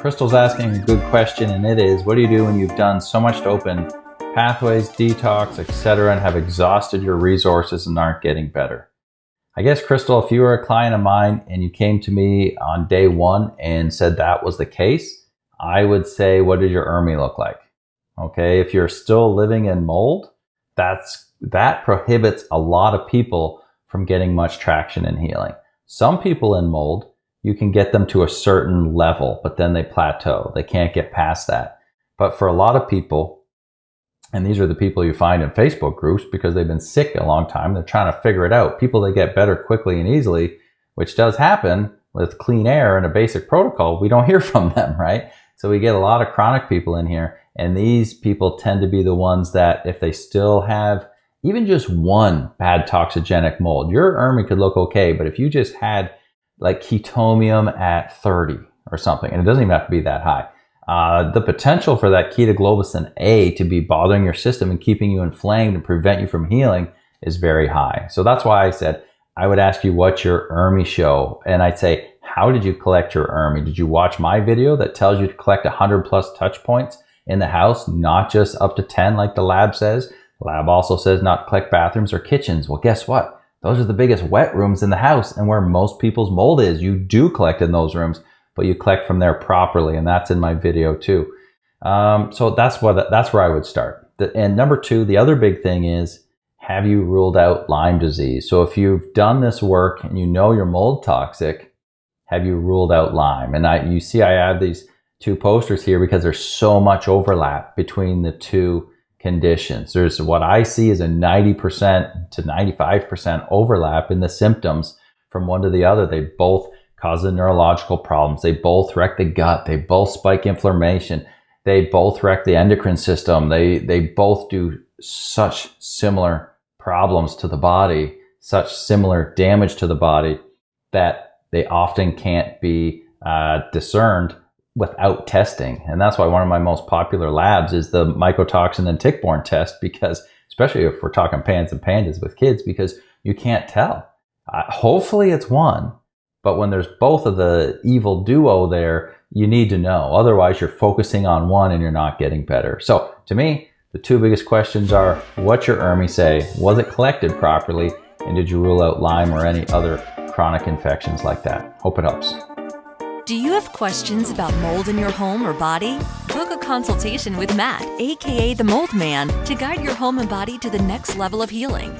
Crystal's asking a good question, and it is, what do you do when you've done so much to open pathways, detox, etc., and have exhausted your resources and aren't getting better? I guess, Crystal, if you were a client of mine and you came to me on day one and said that was the case, I would say, what did your ERMI look like? Okay, if you're still living in mold, that prohibits a lot of people from getting much traction and healing. Some people in mold, you can get them to a certain level, but then they plateau. They can't get past that. But for a lot of people, and these are the people you find in Facebook groups because they've been sick a long time, they're trying to figure it out. People that get better quickly and easily, which does happen with clean air and a basic protocol, we don't hear from them, right? So we get a lot of chronic people in here, and these people tend to be the ones that if they still have even just one bad toxigenic mold, your ERMI could look okay, but if you just had like ketomium at 30 or something, and it doesn't even have to be that high, the potential for that ketoglobulin A to be bothering your system and keeping you inflamed and prevent you from healing is very high. So that's why I said I would ask you what's your ERMI show, and I'd say, how did you collect your ERMI? Did you watch my video that tells you to collect 100 plus touch points in the house, not just up to 10 like the lab says? The lab also says not to collect bathrooms or kitchens. Well, guess what? Those are the biggest wet rooms in the house and where most people's mold is. You do collect in those rooms, but you collect from there properly, and that's in my video too. So that's where I would start. And number two, the other big thing is, have you ruled out Lyme disease? So if you've done this work and you know you're mold toxic, have you ruled out Lyme? And you see I have these two posters here because there's so much overlap between the two conditions. There's what I see is a 90% to 95% overlap in the symptoms from one to the other. They both cause the neurological problems. They both wreck the gut. They both spike inflammation. They both wreck the endocrine system. They both do such similar problems to the body, such similar damage to the body that they often can't be discerned without testing. And that's why one of my most popular labs is the mycotoxin and tick-borne test, because especially if we're talking pans and pandas with kids, because you can't tell. Hopefully it's one, but when there's both of the evil duo there, you need to know. Otherwise, you're focusing on one and you're not getting better. So to me, the two biggest questions are, what's your ERMI say? Was it collected properly? And did you rule out Lyme or any other chronic infections like that? Hope it helps. Do you have questions about mold in your home or body? Book a consultation with Matt, aka the Mold Man, to guide your home and body to the next level of healing.